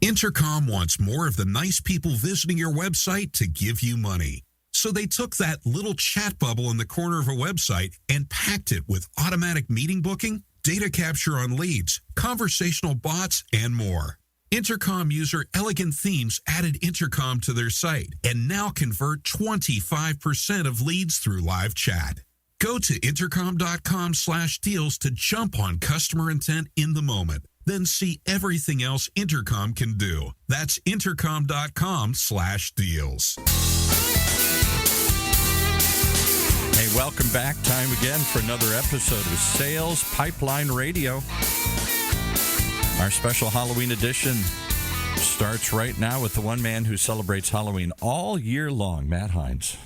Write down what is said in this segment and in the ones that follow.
Intercom wants more of the nice people visiting your website to give you money. So they took that little chat bubble in the corner of a website and packed it with automatic meeting booking, data capture on leads, conversational bots, and more. Intercom user Elegant Themes added Intercom to their site and now convert 25% of leads through live chat. Go to intercom.com/deals to jump on customer intent in the moment. Then see everything else Intercom can do. That's intercom.com/deals. Hey, welcome back. Time again for another episode of Sales Pipeline Radio. Our special Halloween edition starts right now with the one man who celebrates Halloween all year long, Matt Hines.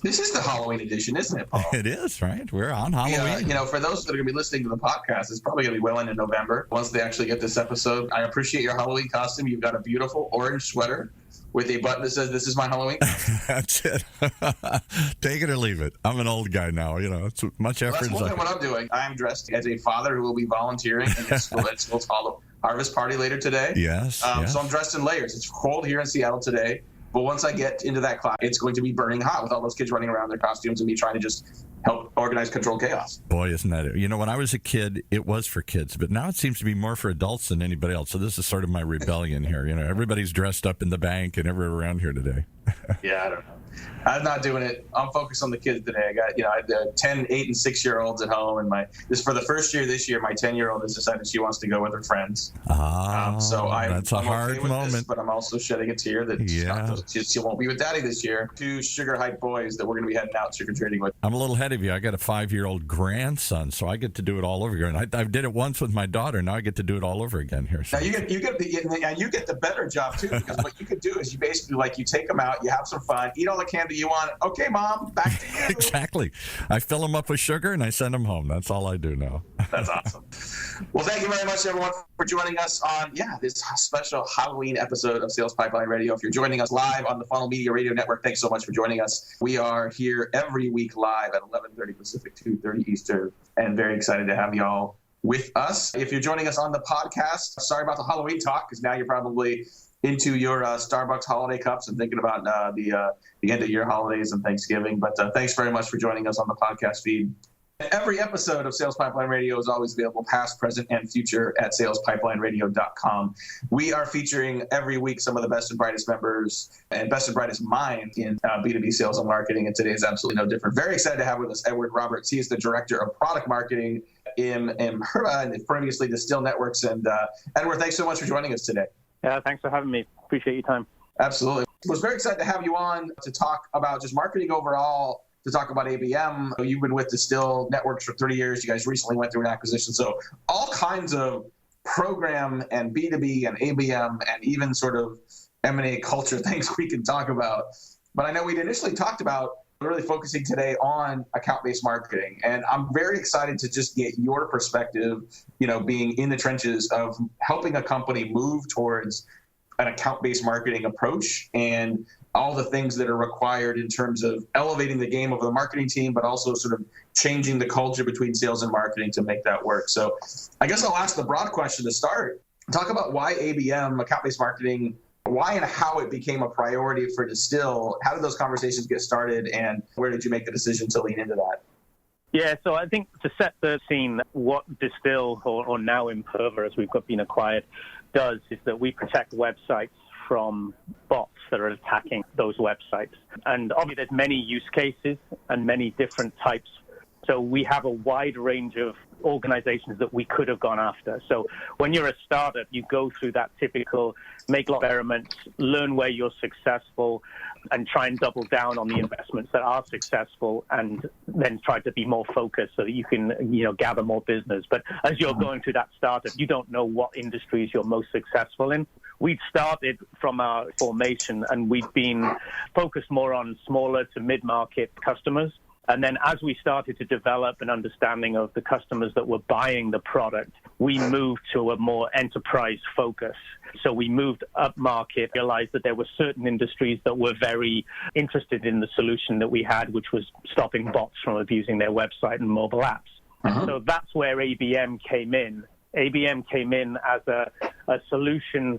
This is the Halloween edition, isn't it, Paul? It is, right? We're on Halloween. For those that are going to be listening to the podcast, it's probably going to be well into November once they actually get this episode. I appreciate your Halloween costume. You've got a beautiful orange sweater with a button that says, "This is my Halloween." That's it. Take it or leave it. I'm an old guy now. It's much effort. That's what I'm doing. I'm dressed as a father who will be volunteering in school. It's called a harvest party later today. Yes. So I'm dressed in layers. It's cold here in Seattle today. But once I get into that class, it's going to be burning hot with all those kids running around in their costumes and me trying to just help organize, control chaos. Boy, isn't that it? When I was a kid, it was for kids. But now it seems to be more for adults than anybody else. So this is sort of my rebellion here. Everybody's dressed up in the bank and everywhere around here today. Yeah, I don't know. I'm not doing it. I'm focused on the kids today. I got, I have 10, 8, and 6-year-olds at home, and for the first year this year, my 10-year-old has decided she wants to go with her friends. So that's a hard okay with moment. This, but I'm also shedding a tear that she won't be with Daddy this year. 2 sugar-hyped boys that we're going to be heading out trick-or-treating with. I'm a little ahead of you. I got a 5-year-old grandson, so I get to do it all over again. I did it once with my daughter. Now I get to do it all over again here. So. Now you get the better job too, because what you could do is you basically you take them out, you have some fun, eat all the candy you want. Okay, Mom, back to you. Exactly. I fill them up with sugar and I send them home. That's all I do now. That's awesome. Well, thank you very much, everyone, for joining us on this special Halloween episode of Sales Pipeline Radio. If you're joining us live on the Funnel Media Radio Network, thanks so much for joining us. We are here every week live at 11:30 Pacific, 2:30 Eastern, and very excited to have you all with us. If you're joining us on the podcast, sorry about the Halloween talk, because now you're probably into your Starbucks holiday cups and thinking about the end of your holidays and Thanksgiving. But thanks very much for joining us on the podcast feed. Every episode of Sales Pipeline Radio is always available past, present, and future at salespipelineradio.com. We are featuring every week some of the best and brightest members and best and brightest minds in B2B sales and marketing, and today is absolutely no different. Very excited to have with us Edward Roberts. He is the Director of Product Marketing in HERA and previously Distil Networks. And Edward, thanks so much for joining us today. Yeah, thanks for having me. Appreciate your time. Absolutely. I was very excited to have you on to talk about just marketing overall, to talk about ABM. You've been with Distil Networks for 30 years. You guys recently went through an acquisition. So all kinds of program and B2B and ABM and even sort of M&A culture things we can talk about. But I know we'd initially talked about really focusing today on account-based marketing. And I'm very excited to just get your perspective, being in the trenches of helping a company move towards an account-based marketing approach and all the things that are required in terms of elevating the game of the marketing team, but also sort of changing the culture between sales and marketing to make that work. So I guess I'll ask the broad question to start. Talk about why ABM, account-based marketing, why and how it became a priority for Distil. How did those conversations get started, and where did you make the decision to lean into that? Yeah, so I think to set the scene, what Distil, or now Imperva, as we've been acquired, does is that we protect websites from bots that are attacking those websites. And obviously there's many use cases and many different types. So we have a wide range of organizations that we could have gone after. So when you're a startup, you go through that typical make experiments, learn where you're successful, and try and double down on the investments that are successful, and then try to be more focused so that you can, gather more business. But as you're going through that startup, you don't know what industries you're most successful in. We'd started from our formation, and we've been focused more on smaller to mid-market customers. And then as we started to develop an understanding of the customers that were buying the product, we moved to a more enterprise focus. So we moved up market, realized that there were certain industries that were very interested in the solution that we had, which was stopping bots from abusing their website and mobile apps. Uh-huh. So that's where ABM came in. ABM came in as a solution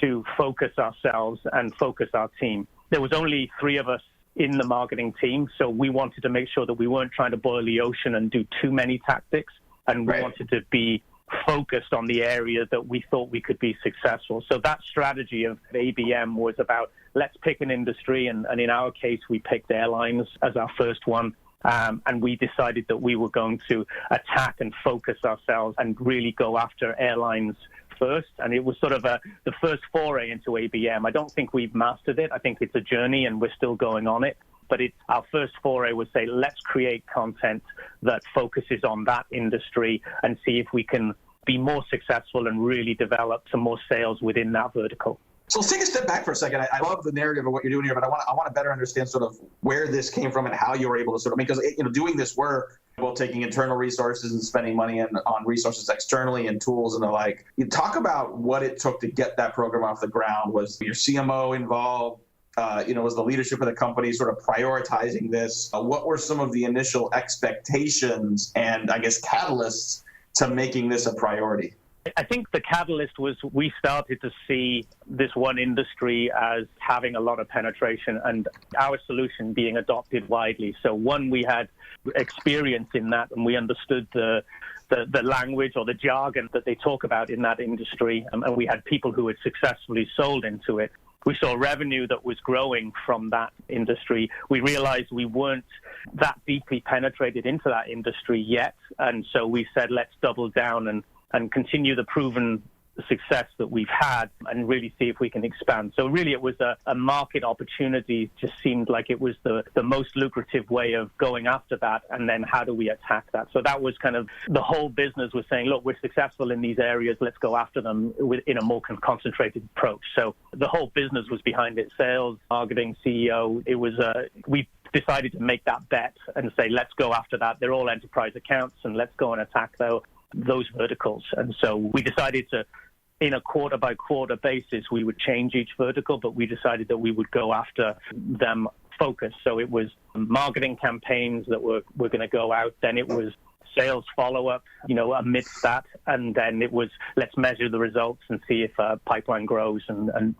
to focus ourselves and focus our team. There was only 3 of us in the marketing team, so we wanted to make sure that we weren't trying to boil the ocean and do too many tactics, and we wanted to be focused on the area that we thought we could be successful. So that strategy of ABM was about, let's pick an industry, and in our case, we picked airlines as our first one. And we decided that we were going to attack and focus ourselves and really go after airlines first. And it was sort of the first foray into ABM. I don't think we've mastered it. I think it's a journey and we're still going on it. But our first foray was say, let's create content that focuses on that industry and see if we can be more successful and really develop some more sales within that vertical. So let's take a step back for a second. I love the narrative of what you're doing here, but I want to better understand sort of where this came from and how you were able to sort of, because doing this work, both taking internal resources and spending money on resources externally and tools and the like. You talk about what it took to get that program off the ground. Was your CMO involved? Was the leadership of the company sort of prioritizing this? What were some of the initial expectations and, I guess, catalysts to making this a priority? I think the catalyst was we started to see this one industry as having a lot of penetration and our solution being adopted widely. So one, we had experience in that and we understood the language or the jargon that they talk about in that industry, and we had people who had successfully sold into it. We saw revenue that was growing from that industry. We realized we weren't that deeply penetrated into that industry yet, and so we said, let's double down and continue the proven success that we've had and really see if we can expand. So really it was a market opportunity, just seemed like it was the most lucrative way of going after that, and then how do we attack that? So that was kind of the whole business was saying, look, we're successful in these areas, let's go after them in a more concentrated approach. So the whole business was behind it, sales, marketing, CEO. It was we decided to make that bet and say, let's go after that. They're all enterprise accounts and let's go and attack those verticals. And so we decided to, in a quarter by quarter basis, we would change each vertical, but we decided that we would go after them focused. So it was marketing campaigns that were going to go out. Then it was sales follow-up, amidst that. And then it was, let's measure the results and see if pipeline grows and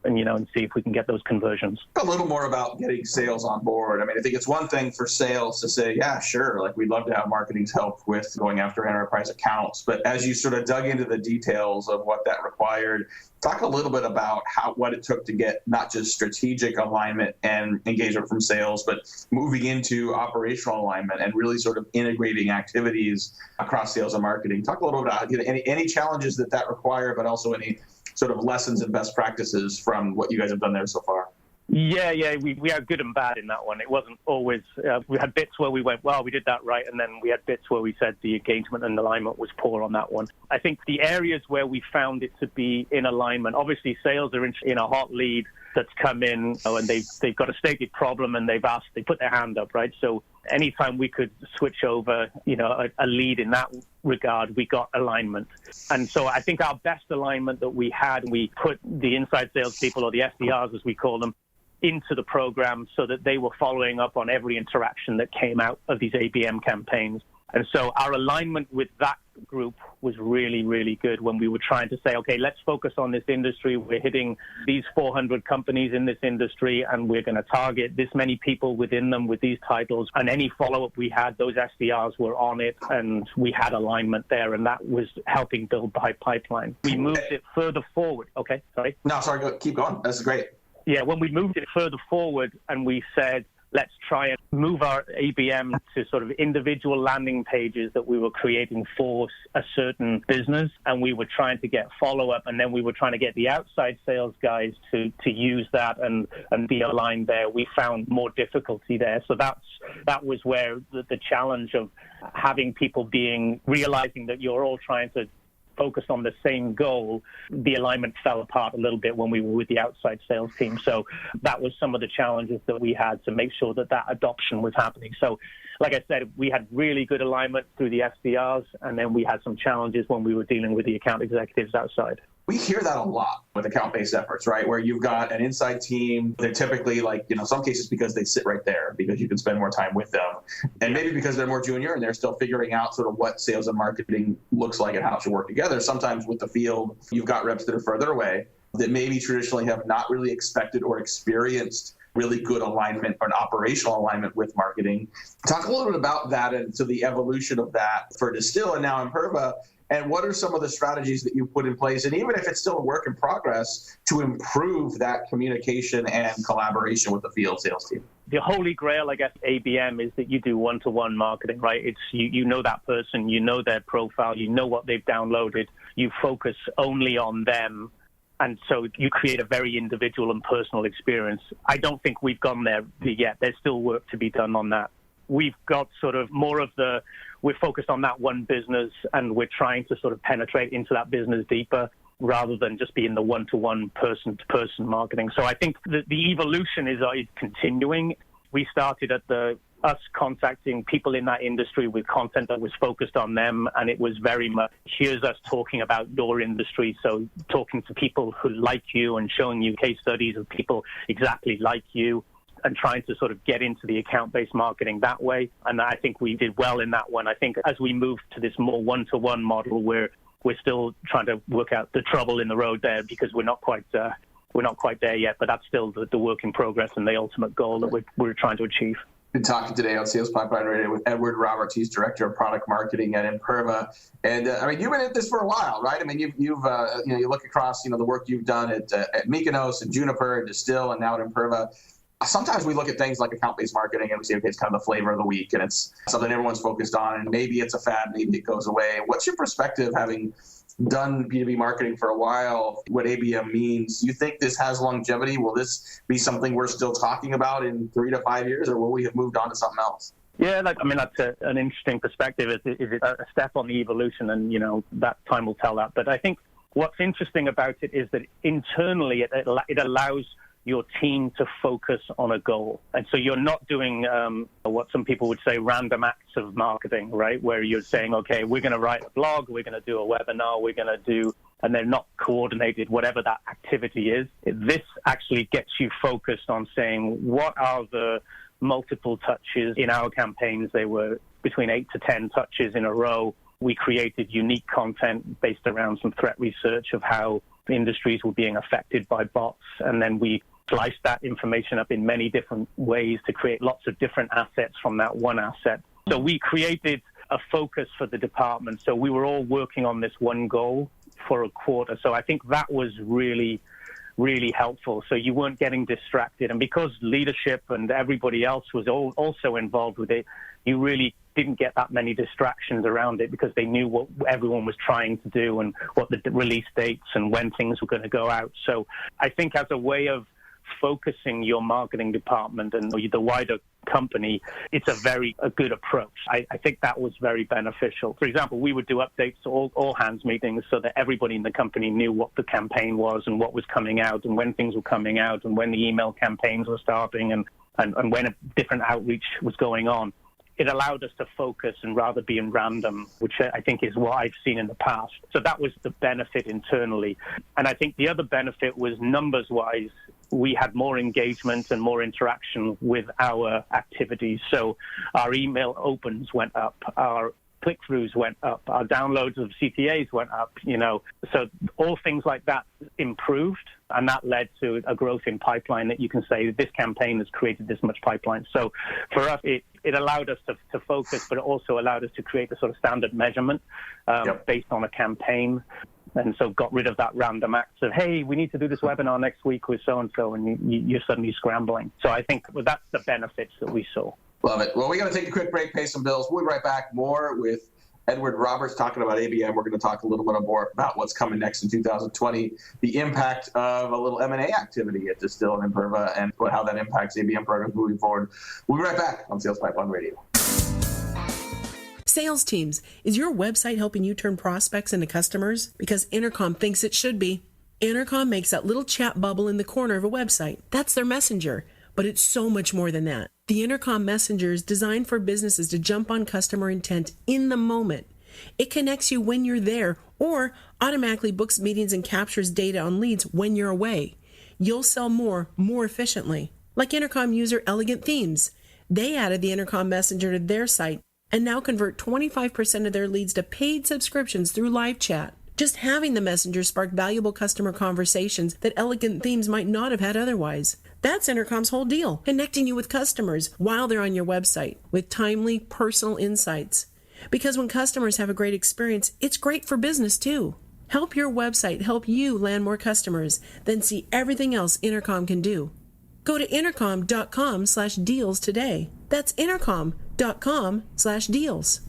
see if we can get those conversions. A little more about getting sales on board. I mean, I think it's one thing for sales to say, yeah, sure, like we'd love to have marketing's help with going after enterprise accounts. But as you sort of dug into the details of what that required, talk a little bit about what it took to get not just strategic alignment and engagement from sales, but moving into operational alignment and really sort of integrating activities across sales and marketing. Talk a little bit about any challenges that require, but also any sort of lessons and best practices from what you guys have done there so far. Yeah, we had good and bad in that one. It wasn't always, we had bits where we went, well, we did that right, and then we had bits where we said the engagement and alignment was poor on that one. I think the areas where we found it to be in alignment, obviously sales are in a hot lead that's come in, and they've got a stated problem and they put their hand up, right? So anytime we could switch over, a lead in that regard, we got alignment. And so I think our best alignment that we had, we put the inside salespeople, or the SDRs as we call them, into the program so that they were following up on every interaction that came out of these ABM campaigns. And so our alignment with that group was really, really good when we were trying to say, okay, let's focus on this industry. We're hitting these 400 companies in this industry, and we're going to target this many people within them with these titles. And any follow-up we had, those SDRs were on it, and we had alignment there, and that was helping build the pipeline. We moved it further forward. Okay, sorry. No, sorry, keep going. That's great. Yeah, when we moved it further forward and we said, let's try and move our ABM to sort of individual landing pages that we were creating for a certain business, and we were trying to get follow-up, and then we were trying to get the outside sales guys to use that and be aligned there. We found more difficulty there. So that was where the challenge of having people realizing that you're all trying to focus on the same goal, the alignment fell apart a little bit when we were with the outside sales team. So that was some of the challenges that we had to make sure that adoption was happening. So like I said, we had really good alignment through the SDRs, and then we had some challenges when we were dealing with the account executives outside. We hear that a lot with account-based efforts, right? Where you've got an inside team. They're typically some cases because they sit right there because you can spend more time with them. And maybe because they're more junior and they're still figuring out sort of what sales and marketing looks like and how it should work together. Sometimes with the field, you've got reps that are further away. that maybe traditionally have not really expected or experienced really good alignment or an operational alignment with marketing. Talk a little bit about that and so the evolution of that for Distil and now Imperva, and what are some of the strategies that you put in place, and even if it's still a work in progress, to improve that communication and collaboration with the field sales team? The holy grail, I guess, ABM is that you do one-to-one marketing, right? It's you know that person, you know their profile, you know what they've downloaded, you focus only on them. And so you create a very individual and personal experience. I don't think we've gone there yet. There's still work to be done on that. We've got sort of more of we're focused on that one business, and we're trying to sort of penetrate into that business deeper rather than just being the one-to-one person-to-person marketing. So I think the evolution is continuing. We started at us contacting people in that industry with content that was focused on them, and it was very much, here's us talking about your industry, so talking to people who like you and showing you case studies of people exactly like you and trying to sort of get into the account-based marketing that way. And I think we did well in that one. I think as we move to this more one-to-one model, we're still trying to work out the trouble in the road there because we're not quite there yet, but that's still the work in progress and the ultimate goal that we're trying to achieve. Been talking today on Sales Pipeline Radio with Edward Roberts. He's Director of Product Marketing at Imperva. And you've been at this for a while, right? I mean, you've you look across, the work you've done at Mykonos and Juniper and Distil and now at Imperva. Sometimes we look at things like account-based marketing and we say, okay, it's kind of the flavor of the week and it's something everyone's focused on and maybe it's a fad, maybe it goes away. What's your perspective, having done B2B marketing for a while, what ABM means? Do you think this has longevity? Will this be something we're still talking about in 3 to 5 years, or will we have moved on to something else? Yeah, that's an interesting perspective. Is it a step on the evolution? And, that time will tell that. But I think what's interesting about it is that internally it allows your team to focus on a goal. And so you're not doing what some people would say random acts of marketing, right? Where you're saying, okay, we're going to write a blog, we're going to do a webinar, and they're not coordinated, whatever that activity is. This actually gets you focused on saying, what are the multiple touches in our campaigns? They were between 8 to 10 touches in a row. We created unique content based around some threat research of how industries were being affected by bots, and then we sliced that information up in many different ways to create lots of different assets from that one asset. So we created a focus for the department. So we were all working on this one goal for a quarter. So I think that was really, really helpful. So you weren't getting distracted. And because leadership and everybody else was also involved with it, you really didn't get that many distractions around it because they knew what everyone was trying to do and what the release dates and when things were going to go out. So I think as a way of focusing your marketing department and the wider company, it's a good approach. I think that was very beneficial. For example, we would do updates to all hands meetings so that everybody in the company knew what the campaign was and what was coming out and when things were coming out and when the email campaigns were starting and when a different outreach was going on. It allowed us to focus and rather being random, which I think is what I've seen in the past. So that was the benefit internally. And I think the other benefit was numbers-wise, we had more engagement and more interaction with our activities. So our email opens went up, our click-throughs went up, our downloads of CTAs went up, So all things like that improved, and that led to a growth in pipeline that you can say this campaign has created this much pipeline. So for us, it allowed us to focus, but it also allowed us to create a sort of standard measurement based on a campaign. And so got rid of that random acts of, hey, we need to do this webinar next week with so-and-so, and you're suddenly scrambling. So I think that's the benefits that we saw. Love it. Well, we got to take a quick break, pay some bills. We'll be right back. More with Edward Roberts talking about ABM. We're going to talk a little bit more about what's coming next in 2020, the impact of a little M&A activity at Distil and Imperva, and how that impacts ABM programs moving forward. We'll be right back on Sales Pipeline Radio. Sales teams, is your website helping you turn prospects into customers? Because Intercom thinks it should be. Intercom makes that little chat bubble in the corner of a website. That's their messenger. But it's so much more than that. The Intercom Messenger is designed for businesses to jump on customer intent in the moment. It connects you when you're there or automatically books meetings and captures data on leads when you're away. You'll sell more efficiently. Like Intercom user Elegant Themes. They added the Intercom Messenger to their site and now convert 25% of their leads to paid subscriptions through live chat. Just having the messenger spark valuable customer conversations that elegant themes might not have had otherwise. That's Intercom's whole deal, connecting you with customers while they're on your website with timely, personal insights. Because when customers have a great experience, it's great for business too. Help your website help you land more customers, then see everything else Intercom can do. Go to intercom.com/deals today. That's intercom.com/deals.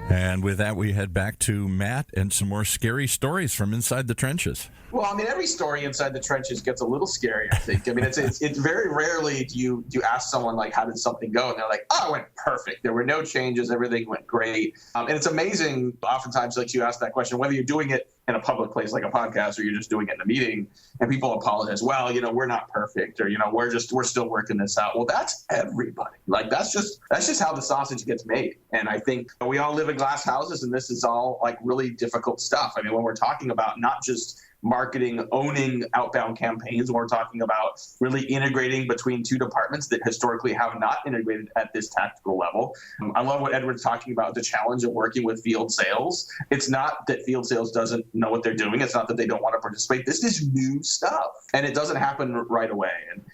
And with that, we head back to Matt and some more scary stories from inside the trenches. Well, I mean, every story inside the trenches gets a little scary, I think. I mean, it's very rarely do you ask someone, like, how did something go? And they're like, oh, it went perfect. There were no changes. Everything went great. And it's amazing, oftentimes, like, you ask that question, whether you're doing it in a public place like a podcast or you're just doing it in a meeting, and people apologize, well, we're not perfect, or, we're still working this out. Well, that's everybody. Like, that's just how the sausage gets made. And I think we all live in glass houses, and this is all, like, really difficult stuff. I mean, when we're talking about not just marketing, owning outbound campaigns, we're talking about really integrating between two departments that historically have not integrated at this tactical level. I love what Edward's talking about, the challenge of working with field sales. It's not that field sales doesn't know what they're doing. It's not that they don't want to participate. This is new stuff, and it doesn't happen right away. And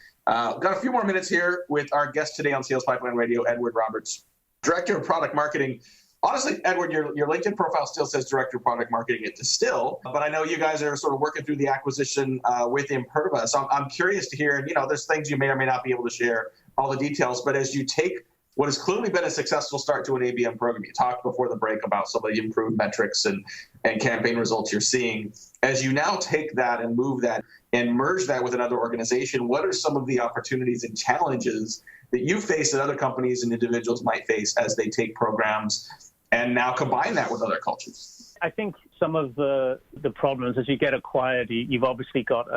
got a few more minutes here with our guest today on Sales Pipeline Radio, Edward Roberts, Director of Product Marketing. Honestly, Edward, your LinkedIn profile still says Director of Product Marketing at Distil, but I know you guys are sort of working through the acquisition with Imperva. So I'm curious to hear, there's things you may or may not be able to share all the details, but as you take what has clearly been a successful start to an ABM program, you talked before the break about some of the improved metrics and campaign results you're seeing. As you now take that and move that and merge that with another organization, what are some of the opportunities and challenges that you face that other companies and individuals might face as they take programs and now combine that with other cultures? I think some of the problems as you get acquired, you've obviously got,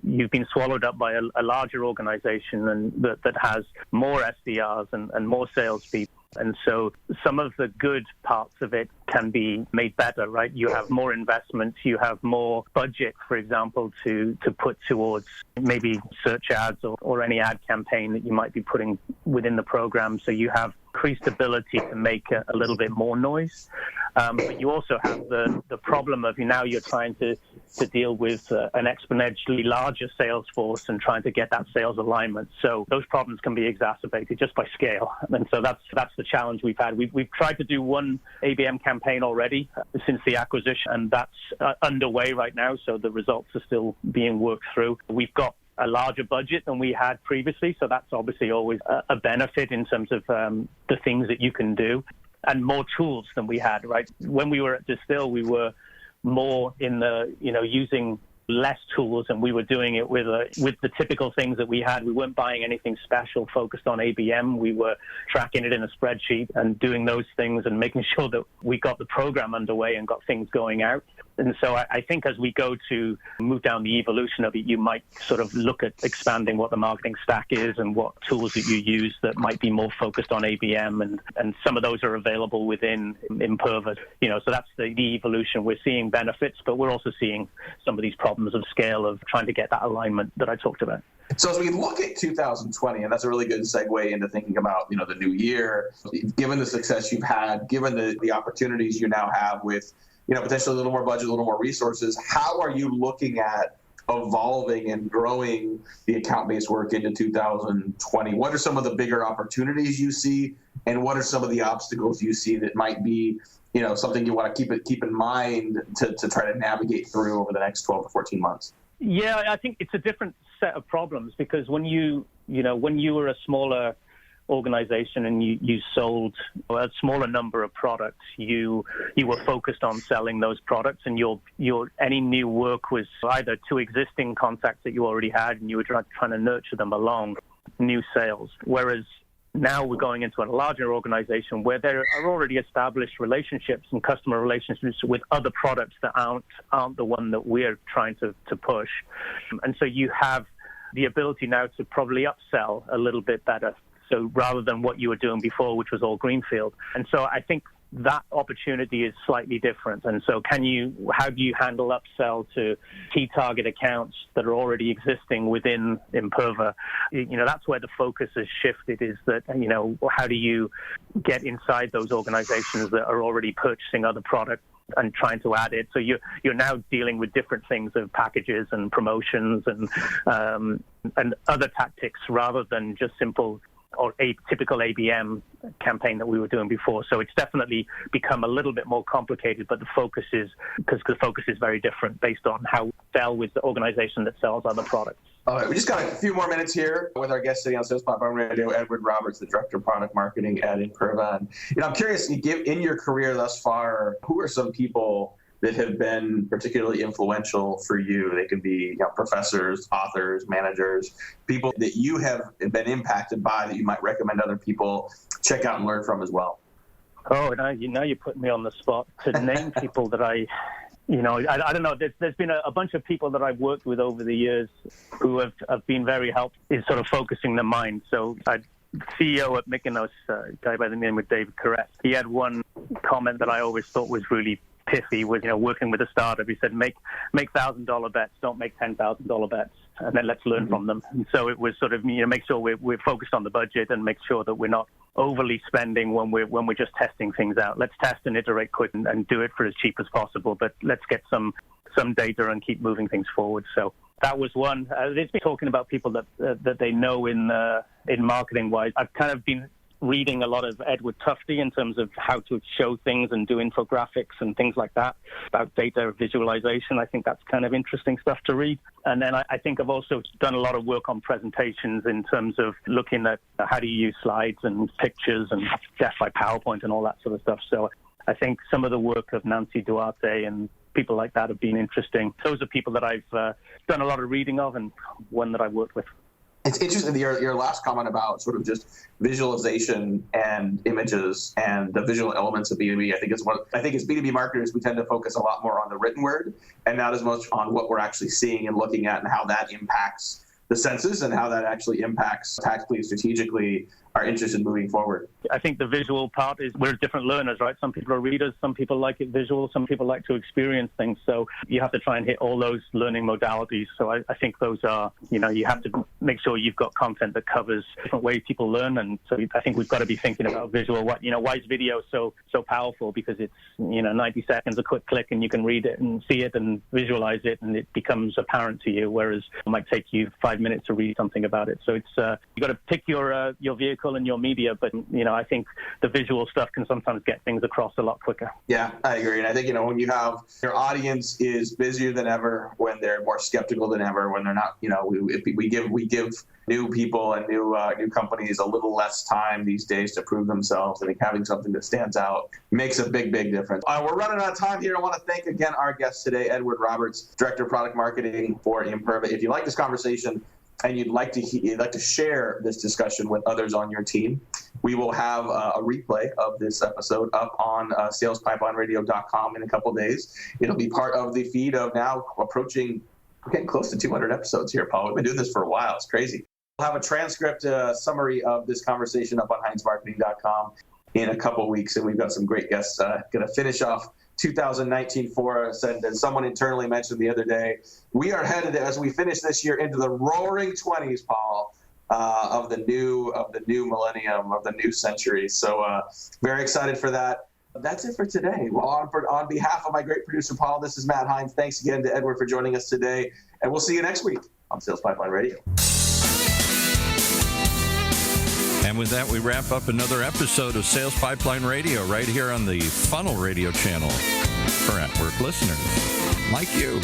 you've been swallowed up by a larger organization and that has more SDRs and more salespeople. And so some of the good parts of it can be made better, right? You have more investments, you have more budget, for example, to put towards maybe search ads or any ad campaign that you might be putting within the program. So you have increased ability to make a little bit more noise. But you also have the problem of now you're trying to deal with an exponentially larger sales force and trying to get that sales alignment. So those problems can be exacerbated just by scale. And so that's the challenge we've had. We've tried to do one ABM campaign already since the acquisition, and that's underway right now. So the results are still being worked through. We've got a larger budget than we had previously, so that's obviously always a benefit in terms of the things that you can do, and more tools than we had, right? When we were at Distil, we were more in the, using less tools, and we were doing it with the typical things that we had. We weren't buying anything special focused on ABM. We were tracking it in a spreadsheet and doing those things and making sure that we got the program underway and got things going out. And so I think as we go to move down the evolution of it, you might sort of look at expanding what the marketing stack is and what tools that you use that might be more focused on ABM. And some of those are available within Imperva. So that's the evolution. We're seeing benefits, but we're also seeing some of these problems of scale of trying to get that alignment that I talked about. So as we look at 2020, and that's a really good segue into thinking about, the new year, given the success you've had, given the opportunities you now have with, potentially a little more budget, a little more resources, how are you looking at evolving and growing the account-based work into 2020? What are some of the bigger opportunities you see, and what are some of the obstacles you see that might be, something you want to keep in mind to try to navigate through over the next 12 to 14 months? Yeah, I think it's a different set of problems because when you were a smaller organization and you sold a smaller number of products, you were focused on selling those products, and your any new work was either to existing contacts that you already had and you were trying to nurture them along, new sales. Whereas now we're going into a larger organization where there are already established relationships and customer relationships with other products that aren't the one that we're trying to push. And so you have the ability now to probably upsell a little bit better. So rather than what you were doing before, which was all greenfield. And so I think that opportunity is slightly different. And so how do you handle upsell to key target accounts that are already existing within Imperva? That's where the focus has shifted, is that, how do you get inside those organizations that are already purchasing other products and trying to add it? So you're now dealing with different things of packages and promotions and other tactics rather than just simple or a typical ABM campaign that we were doing before. So it's definitely become a little bit more complicated, but the focus is very different based on how we sell with the organization that sells other products. All right, we just got a few more minutes here with our guest sitting on Sales Pipeline Radio, Edward Roberts, the Director of Product Marketing at Imperva. And, I'm curious, in your career thus far, who are some people that have been particularly influential for you? They could be professors, authors, managers, people that you have been impacted by that you might recommend other people check out and learn from as well. Oh, now you put me on the spot to name people that I don't know. There's been a bunch of people that I've worked with over the years who have been very helpful in sort of focusing the mind. So CEO at Mykonos, a guy by the name of David Koresh, he had one comment that I always thought was really pithy, was, working with a startup. He said, make $1,000 bets, don't make $10,000 bets, and then let's learn from them. And so it was sort of, make sure we're focused on the budget and make sure that we're not overly spending when we're just testing things out. Let's test and iterate quick and do it for as cheap as possible, but let's get some data and keep moving things forward. So that was one. They've been talking about people that they know in marketing wise. I've kind of been reading a lot of Edward Tufte in terms of how to show things and do infographics and things like that about data visualization. I think that's kind of interesting stuff to read. And then I think I've also done a lot of work on presentations in terms of looking at how do you use slides and pictures and death by PowerPoint and all that sort of stuff. So I think some of the work of Nancy Duarte and people like that have been interesting. Those are people that I've done a lot of reading of and one that I've worked with. It's interesting, your last comment about sort of just visualization and images and the visual elements of B2B. I think as B2B marketers, we tend to focus a lot more on the written word and not as much on what we're actually seeing and looking at and how that impacts the senses and how that actually impacts tactically and strategically our interest in moving forward. I think the visual part is we're different learners, right? Some people are readers, some people like it visual, some people like to experience things. So you have to try and hit all those learning modalities. So I think those are, you have to make sure you've got content that covers different ways people learn. And so I think we've got to be thinking about visual. Why is video so powerful? Because it's, 90 seconds, a quick click, and you can read it and see it and visualize it, and it becomes apparent to you, whereas it might take you 5 minutes to read something about it. So it's you got to pick your vehicle and your media, but I think the visual stuff can sometimes get things across a lot quicker. Yeah, I agree. And I think when you have your audience is busier than ever, when they're more skeptical than ever, when they're not, we give new people and new companies a little less time these days to prove themselves. I think having something that stands out makes a big difference. We're running out of time here. I want to thank again our guest today, Edward Roberts, Director of Product Marketing for Imperva. If you like this conversation and you'd like to share this discussion with others on your team, we will have a replay of this episode up on salespipelines.radio.com in a couple days. It'll be part of the feed of now we're getting close to 200 episodes here, Paul. We've been doing this for a while. It's crazy. We'll have a transcript summary of this conversation up on HeinzMarketing.com in a couple weeks, and we've got some great guests going to finish off 2019 for us. And someone internally mentioned the other day, we are headed, as we finish this year, into the roaring 20s, Paul, of the new millennium, of the new century. So very excited for that. That's it for today. Well, on behalf of my great producer, Paul, this is Matt Heinz. Thanks again to Edward for joining us today, and we'll see you next week on Sales Pipeline Radio. And with that, we wrap up another episode of Sales Pipeline Radio right here on the Funnel Radio channel for at-work listeners like you.